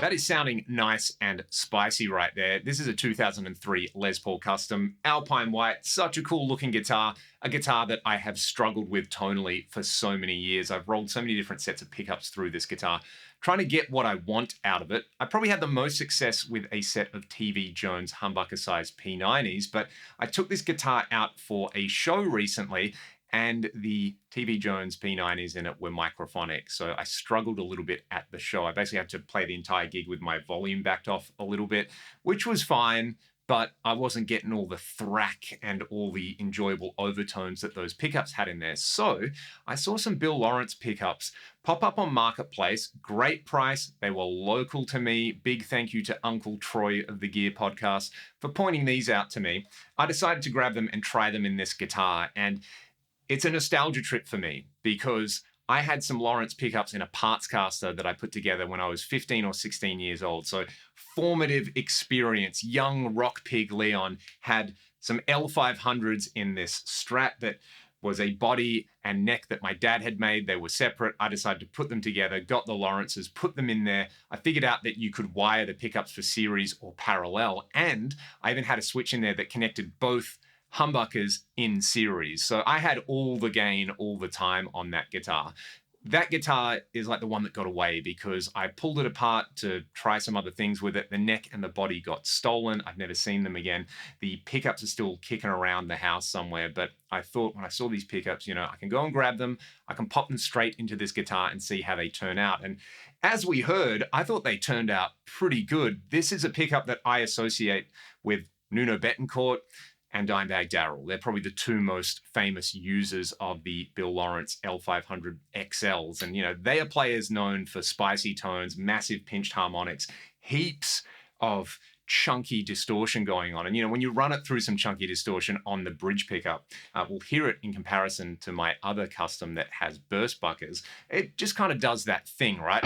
That is sounding nice and spicy right there. This is a 2003 Les Paul Custom, Alpine White, such a cool looking guitar, a guitar that I have struggled with tonally for so many years. I've rolled so many different sets of pickups through this guitar, trying to get what I want out of it. I probably had the most success with a set of TV Jones humbucker size P90s, but I took this guitar out for a show recently and the TV Jones P90s in it were microphonic. So I struggled a little bit at the show. I basically had to play the entire gig with my volume backed off a little bit, which was fine, but I wasn't getting all the thrack and all the enjoyable overtones that those pickups had in there. So I saw some Bill Lawrence pickups pop up on Marketplace. Great price. They were local to me. Big thank you to Uncle Troy of the Gear Podcast for pointing these out to me. I decided to grab them and try them in this guitar. And it's a nostalgia trip for me because I had some Lawrence pickups in a parts caster that I put together when I was 15 or 16 years old. So formative experience. Young rock pig Leon had some L500s in this Strat that was a body and neck that my dad had made. They were separate. I decided to put them together, got the Lawrences, put them in there. I figured out that you could wire the pickups for series or parallel. And I even had a switch in there that connected both humbuckers in series. So I had all the gain all the time on that guitar. That guitar is like the one that got away because I pulled it apart to try some other things with it. The neck and the body got stolen. I've never seen them again. The pickups are still kicking around the house somewhere, but I thought when I saw these pickups, I can go and grab them. I can pop them straight into this guitar and see how they turn out. And as we heard, I thought they turned out pretty good. This is a pickup that I associate with Nuno Bettencourt and Dimebag Darrell. They're probably the two most famous users of the Bill Lawrence L500XLs. And, they are players known for spicy tones, massive pinched harmonics, heaps of chunky distortion going on. And, when you run it through some chunky distortion on the bridge pickup, we'll hear it in comparison to my other custom that has burst buckers. It just kind of does that thing, right?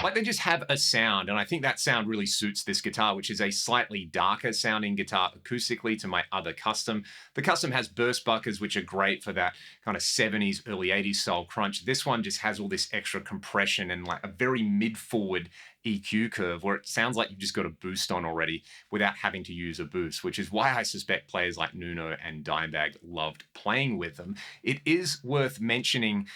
Like they just have a sound, and I think that sound really suits this guitar, which is a slightly darker sounding guitar acoustically to my other custom. The custom has burst buckers, which are great for that kind of 70s, early 80s style crunch. This one just has all this extra compression and like a very mid-forward EQ curve where it sounds like you've just got a boost on already without having to use a boost, which is why I suspect players like Nuno and Dimebag loved playing with them. It is worth mentioning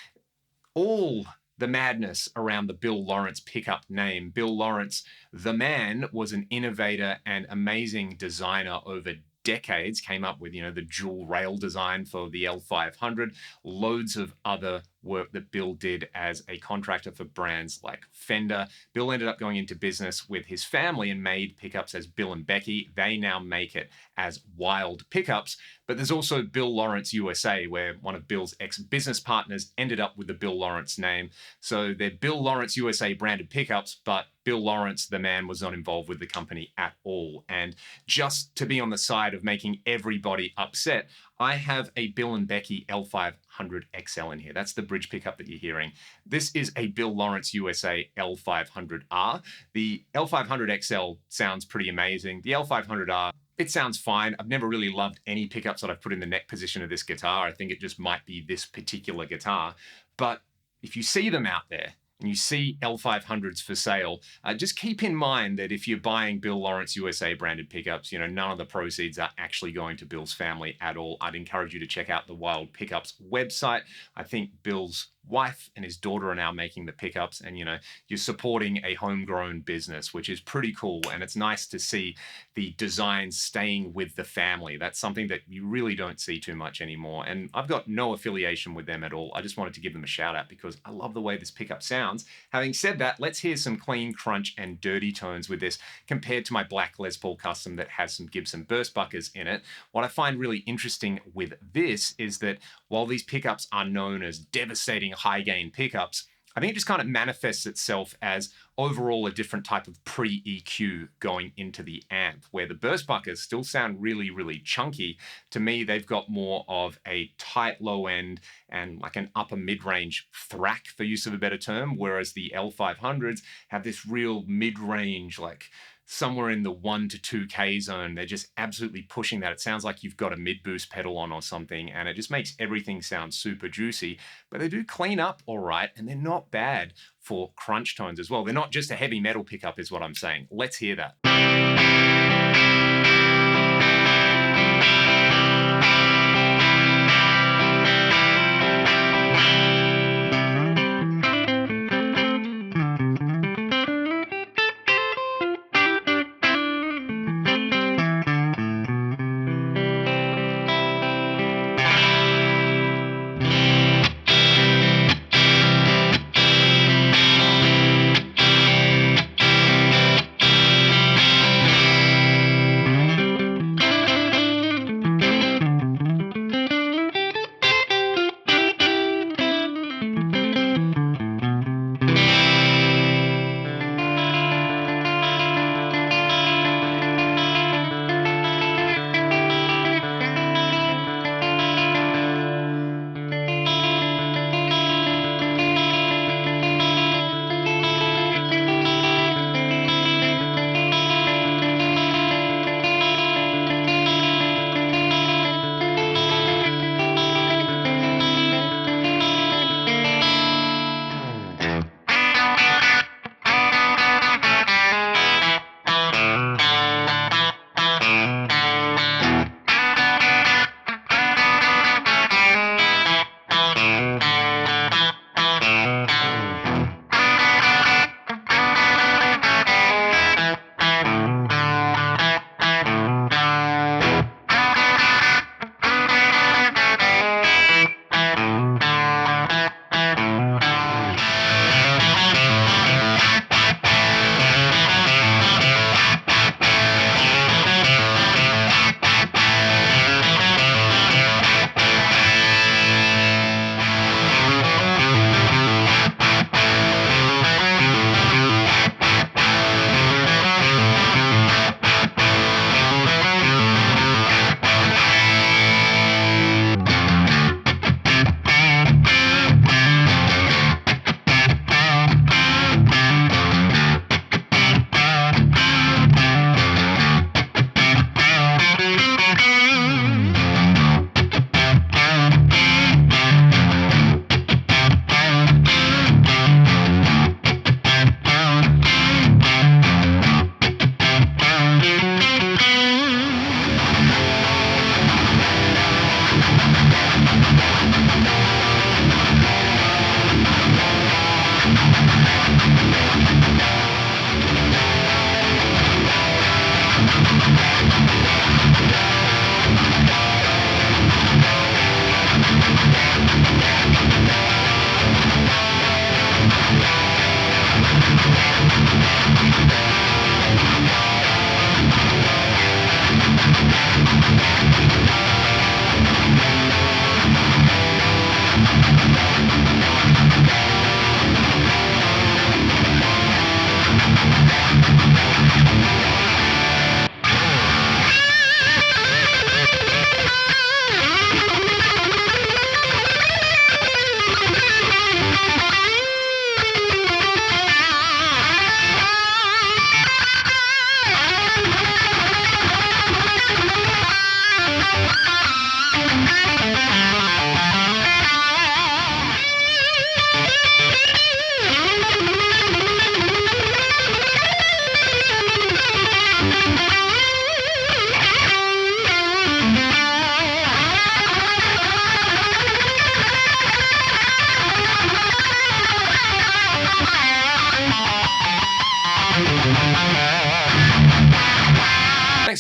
all the madness around the Bill Lawrence pickup name. Bill Lawrence, the man, was an innovator and amazing designer over decades, came up with, the dual rail design for the L500, loads of other work that Bill did as a contractor for brands like Fender. Bill ended up going into business with his family and made pickups as Bill and Becky. They now make it as Wilde pickups. But there's also Bill Lawrence USA, where one of Bill's ex-business partners ended up with the Bill Lawrence name. So they're Bill Lawrence USA branded pickups, but Bill Lawrence, the man, was not involved with the company at all. And just to be on the side of making everybody upset, I have a Bill and Becky L500XL in here. That's the bridge pickup that you're hearing. This is a Bill Lawrence USA L500R. The L500XL sounds pretty amazing. The L500R, it sounds fine. I've never really loved any pickups that I've put in the neck position of this guitar. I think it just might be this particular guitar. But if you see them out there, and you see L500s for sale, just keep in mind that if you're buying Bill Lawrence USA branded pickups, none of the proceeds are actually going to Bill's family at all. I'd encourage you to check out the Wilde Pickups website. I think Bill's wife and his daughter are now making the pickups, and you're supporting a homegrown business, which is pretty cool. And it's nice to see the designs staying with the family. That's something that you really don't see too much anymore. And I've got no affiliation with them at all. I just wanted to give them a shout out because I love the way this pickup sounds. Having said that, let's hear some clean, crunch, and dirty tones with this compared to my black Les Paul Custom that has some Gibson burst buckers in it. What I find really interesting with this is that while these pickups are known as devastating high gain pickups, I think it just kind of manifests itself as overall a different type of pre-EQ going into the amp, where the burst buckers still sound really, really chunky. To me, they've got more of a tight low end and like an upper mid-range thrack, for use of a better term, whereas the L500s have this real mid-range, like somewhere in the 1 to 2K zone. They're just absolutely pushing that. It sounds like you've got a mid-boost pedal on or something, and it just makes everything sound super juicy. But they do clean up all right, and they're not bad for crunch tones as well. They're not just a heavy metal pickup is what I'm saying. Let's hear that.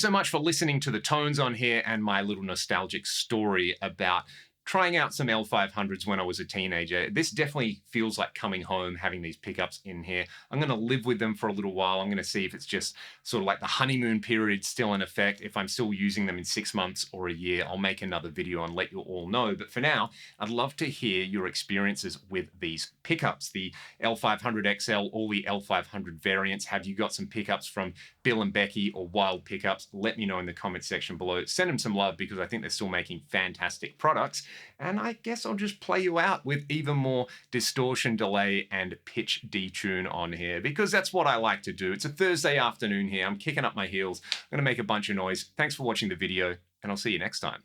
so much for listening to the tones on here and my little nostalgic story about trying out some L500s when I was a teenager. This definitely feels like coming home, having these pickups in here. I'm going to live with them for a little while. I'm going to see if it's just sort of like the honeymoon period still in effect. If I'm still using them in 6 months or a year, I'll make another video and let you all know. But for now, I'd love to hear your experiences with these pickups. The L500XL, all the L500 variants. Have you got some pickups from Bill and Becky or Wilde pickups? Let me know in the comment section below. Send them some love because I think they're still making fantastic products. And I guess I'll just play you out with even more distortion, delay, and pitch detune on here because that's what I like to do. It's a Thursday afternoon here. I'm kicking up my heels. I'm going to make a bunch of noise. Thanks for watching the video, and I'll see you next time.